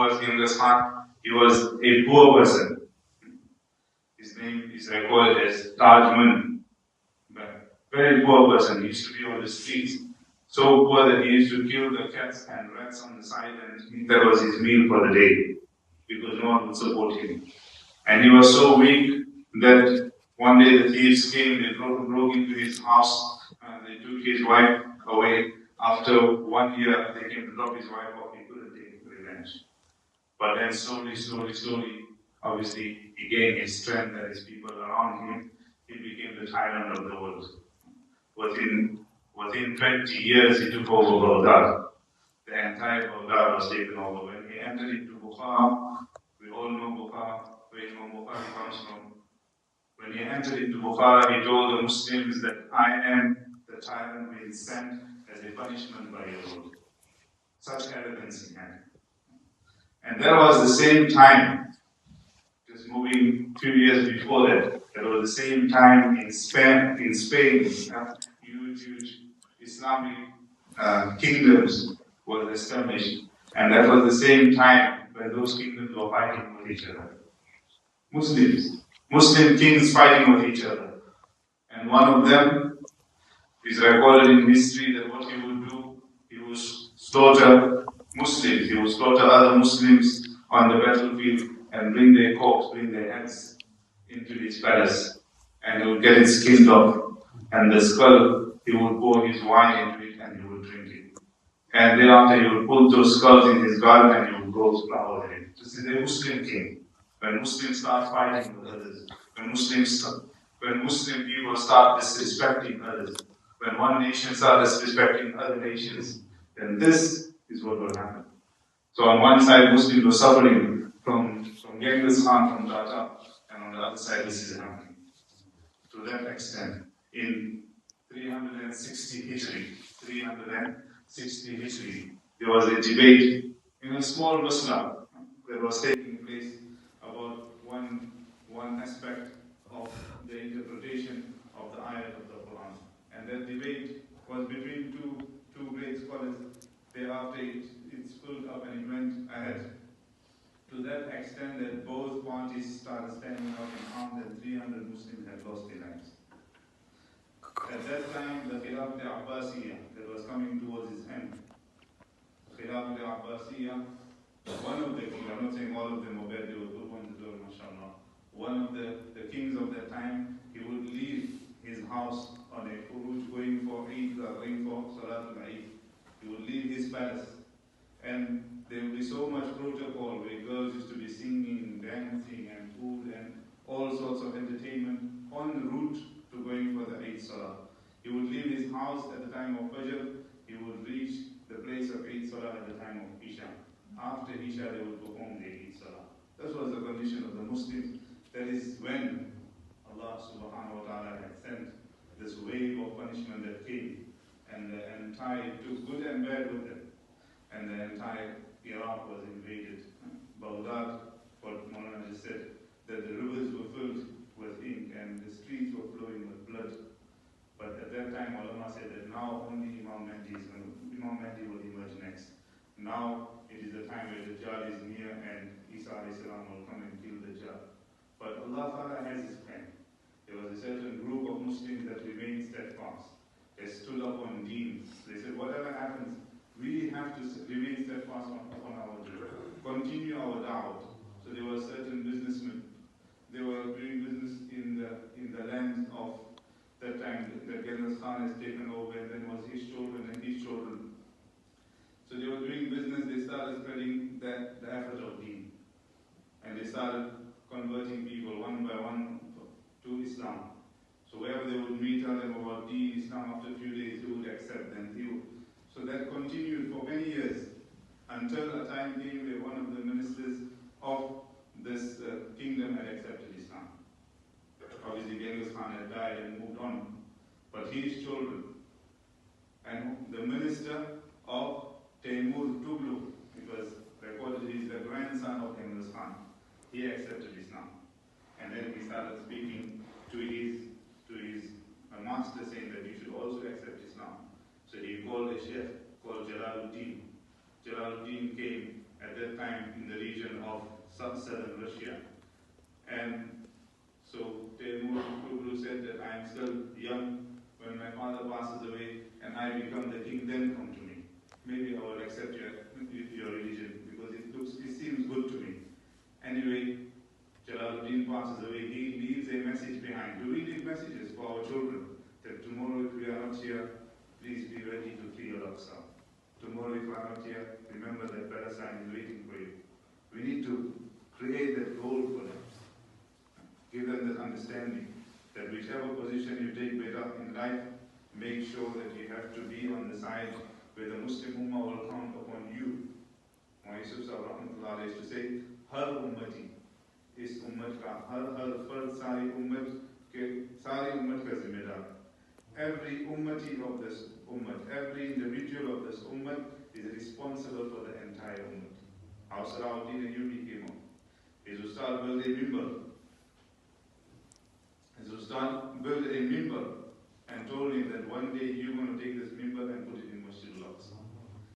was Genghis Khan? He was a poor person. His name is recorded as Tajman. Very poor person. He used to be on the streets. So poor that he used to kill the cats and rats on the side, and that was his meal for the day, because no one would support him. And he was so weak that one day the thieves came, they broke into his house, and they took his wife away. After 1 year, they came to drop his wife off. He couldn't take revenge. But then slowly, obviously, he gained his strength and his people around him. He became the tyrant of the world. Within 20 years, he took over Baghdad. The entire Baghdad was taken over. When he entered into Bukhara, we all know Bukhara, where Imam Bukhari comes from. When he entered into Bukhara, he told the Muslims that I am the tyrant being sent as a punishment by your Lord. Such arrogance he had. And that was the same time, just moving 2 years before that, that was the same time in Spain, huge Islamic kingdoms were established. And that was the same time when those kingdoms were fighting with each other. Muslim kings fighting with each other. And one of them is recorded in history that what he would do, he would slaughter Muslims, he would slaughter other Muslims on the battlefield and bring their corpse, bring their heads into his palace. And he would get it skinned off. And the skull, he would pour his wine into it and he would drink it. And thereafter he would put those skulls in his garden and he would grow flowers in it. This is a Muslim king. When Muslims start fighting with others, when Muslim people start disrespecting others, when one nation starts disrespecting other nations, then this is what will happen. So on one side, Muslims were suffering from Genghis Khan, from Tata, and on the other side, this is happening. To that extent, in 360 Hijri, there was a debate in a small Muslim that was taking place about one aspect of the interpretation of the ayat of the Quran. And that debate was between two great scholars. Thereafter, it spilled up and it went ahead to that extent that both parties started standing up in arms and 300 Muslims had lost their lives. At that time, the Khilafat al-Abbasiyya that was coming towards its end. Khilafat al-Abbasiyya, one of the kings, I'm not saying all of them, Obed, they were good ones as well, mashallah. One of the kings of that time, he would leave his house on a khuruj going for Eid, going for Salatul Eid. He would leave his palace. And there would be so much protocol where girls used to be singing, dancing, and food, and all sorts of entertainment en route to going for the Eid Salah. He would leave his house at the time of Fajr. He would reach the place of Eid Salah at the time of Isha. After Isha, they would perform the Eid Salah. That was the condition of the Muslims. That is when Allah subhanahu wa ta'ala had sent this wave of punishment that came. And the entire, it took good and bad with it. And the entire Iraq was invaded. Baghdad, what Maulana just said, that the rivers were filled with ink and the streets were flowing with blood. But at that time, Ulama said that now only Imam Mahdi will emerge next. Now it is the time where the Dajjal is near and Isa will come and kill the Dajjal. But Allah Ta'ala has His plan. There was a certain group of Muslims that remained steadfast. They stood up on deen. They said, whatever happens, we have to remain steadfast upon our deen. Continue our da'wah. So there were certain businessmen. They were doing business in the land of that time that Genghis Khan has taken over, and then was his children and his children. So they were doing business, they started spreading the effort of deen. And they started converting people one by one to Islam. So wherever they would meet, tell them about deen, Islam, after a few days they would accept them. So that continued for many years until a time came where one of the ministers of this kingdom had accepted Islam. Obviously Genghis Khan had died and moved on, but his children and the minister of Taimur Tughlaq, because recorded he is the grandson of Genghis Khan, he accepted Islam. And then he started speaking to his master saying that you should also accept Islam. So he called a sheikh called Jalaluddin. Jalaluddin came at that time in the region of southern Russia. And so Temur Kuglu said that I am still young when my father passes away and I become the king, then come to me. Maybe I will accept your religion because it seems good to me. Anyway, Jalaluddin passes away. He leaves a message behind. Do we leave messages for our children? That tomorrow if we are not here, please be ready to flee Al-Aqsa. Tomorrow if we are not here, remember that Palestine is waiting for you. We need to create that goal for them. Give them that understanding that whichever position you take better in life, make sure that you have to be on the side where the Muslim Ummah will count upon you. Yusuf Sahib Rahmatullah used to say, Har ummati is ummat ka, har fard sari ummat ka zimmedar. Every ummati of this ummat, every individual of this ummat is responsible for the entire ummat. How Salahuddin Ayyubi came up. His Ustad built a mimbar. His Ustad built a mimbar and told him that one day you